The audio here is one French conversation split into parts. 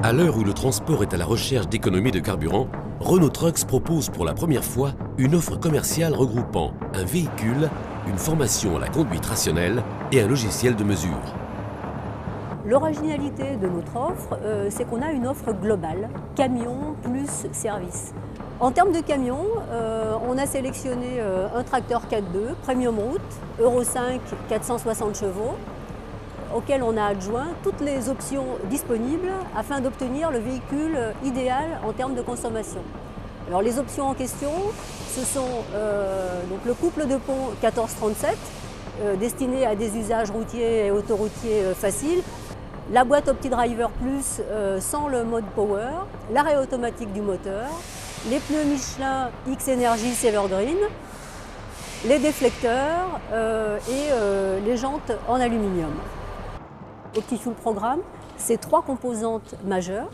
À l'heure où le transport est à la recherche d'économies de carburant, Renault Trucks propose pour la première fois une offre commerciale regroupant un véhicule, une formation à la conduite rationnelle et un logiciel de mesure. L'originalité de notre offre, c'est qu'on a une offre globale, camion plus service. En termes de camion, on a sélectionné un tracteur 4.2, Premium Route, Euro 5, 460 chevaux, auquel on a adjoint toutes les options disponibles afin d'obtenir le véhicule idéal en termes de consommation. Alors les options en question, ce sont donc le couple de pont 1437, destiné à des usages routiers et autoroutiers faciles, la boîte OptiDriver Plus sans le mode Power, l'arrêt automatique du moteur, les pneus Michelin X-Energy Evergreen, les déflecteurs et les jantes en aluminium. OptiFuel Programme, c'est 3 composantes majeures: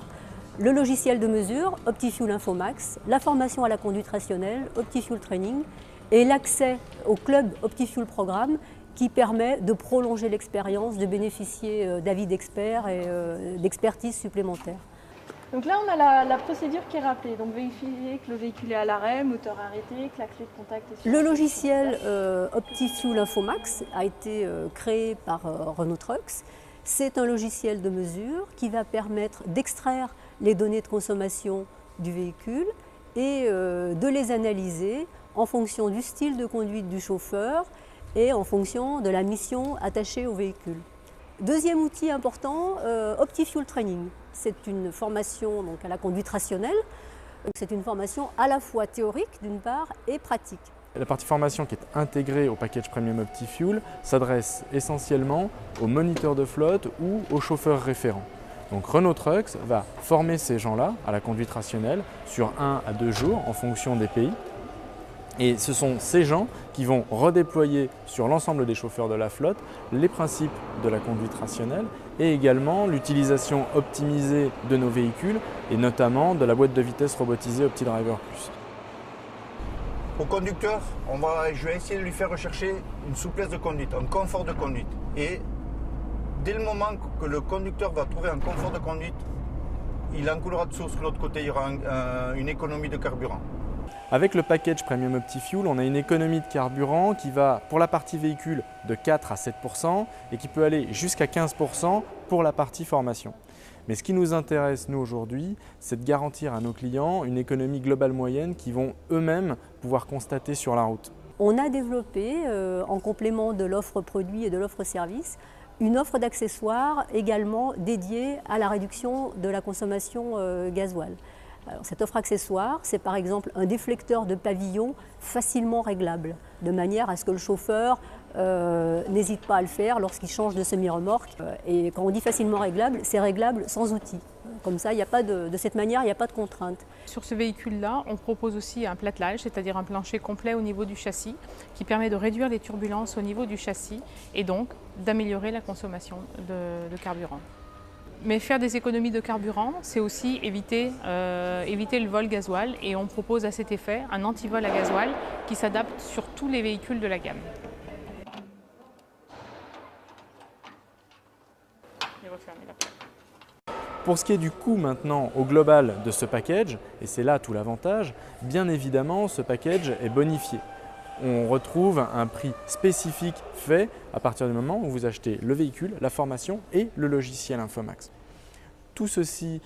le logiciel de mesure, OptiFuel Infomax, la formation à la conduite rationnelle, OptiFuel Training, et l'accès au club OptiFuel Programme qui permet de prolonger l'expérience, de bénéficier d'avis d'experts et d'expertise supplémentaires. Donc là, on a la procédure qui est rappelée. Donc vérifier que le véhicule est à l'arrêt, moteur arrêté, que la clé de contact est sur le logiciel OptiFuel Infomax a été créé par Renault Trucks. C'est un logiciel de mesure qui va permettre d'extraire les données de consommation du véhicule et de les analyser en fonction du style de conduite du chauffeur et en fonction de la mission attachée au véhicule. Deuxième outil important, OptiFuel Training. C'est une formation donc, à la conduite rationnelle. C'est une formation à la fois théorique d'une part et pratique. La partie formation qui est intégrée au package Premium OptiFuel s'adresse essentiellement aux moniteurs de flotte ou aux chauffeurs référents. Donc Renault Trucks va former ces gens-là à la conduite rationnelle sur 1 à 2 jours en fonction des pays. Et ce sont ces gens qui vont redéployer sur l'ensemble des chauffeurs de la flotte les principes de la conduite rationnelle et également l'utilisation optimisée de nos véhicules et notamment de la boîte de vitesse robotisée OptiDriver Plus. Au conducteur, je vais essayer de lui faire rechercher une souplesse de conduite, un confort de conduite. Et dès le moment que le conducteur va trouver un confort de conduite, il en coulera de source. De l'autre côté, il y aura une économie de carburant. Avec le package Premium OptiFuel, on a une économie de carburant qui va, pour la partie véhicule, de 4 à 7% et qui peut aller jusqu'à 15% pour la partie formation. Mais ce qui nous intéresse, nous, aujourd'hui, c'est de garantir à nos clients une économie globale moyenne qu'ils vont eux-mêmes pouvoir constater sur la route. On a développé, en complément de l'offre produit et de l'offre service, une offre d'accessoires également dédiée à la réduction de la consommation gasoil. Alors, cette offre accessoire, c'est par exemple un déflecteur de pavillon facilement réglable, de manière à ce que le chauffeur n'hésite pas à le faire lorsqu'il change de semi-remorque. Et quand on dit facilement réglable, c'est réglable sans outil. Comme ça, de cette manière, il n'y a pas de contrainte. Sur ce véhicule-là, on propose aussi un platelage, c'est-à-dire un plancher complet au niveau du châssis, qui permet de réduire les turbulences au niveau du châssis et donc d'améliorer la consommation de carburant. Mais faire des économies de carburant, c'est aussi éviter le vol gasoil et on propose à cet effet un antivol à gasoil qui s'adapte sur tous les véhicules de la gamme. Et refermer la plaque. Pour ce qui est du coût maintenant au global de ce package, et c'est là tout l'avantage, bien évidemment ce package est bonifié. On retrouve un prix spécifique fait à partir du moment où vous achetez le véhicule, la formation et le logiciel Infomax. Tout ceci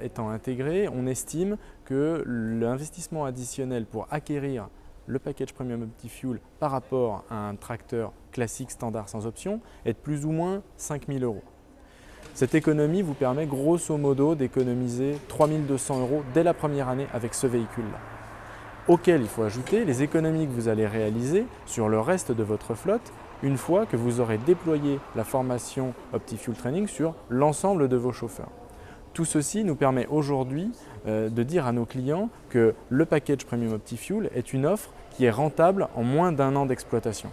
étant intégré, on estime que l'investissement additionnel pour acquérir le package Premium OptiFuel par rapport à un tracteur classique standard sans option est de plus ou moins 5 000 €. Cette économie vous permet grosso modo d'économiser 3 200 € dès la première année avec ce véhicule-là. Auquel il faut ajouter les économies que vous allez réaliser sur le reste de votre flotte une fois que vous aurez déployé la formation OptiFuel Training sur l'ensemble de vos chauffeurs. Tout ceci nous permet aujourd'hui de dire à nos clients que le package Premium OptiFuel est une offre qui est rentable en moins d'1 an d'exploitation.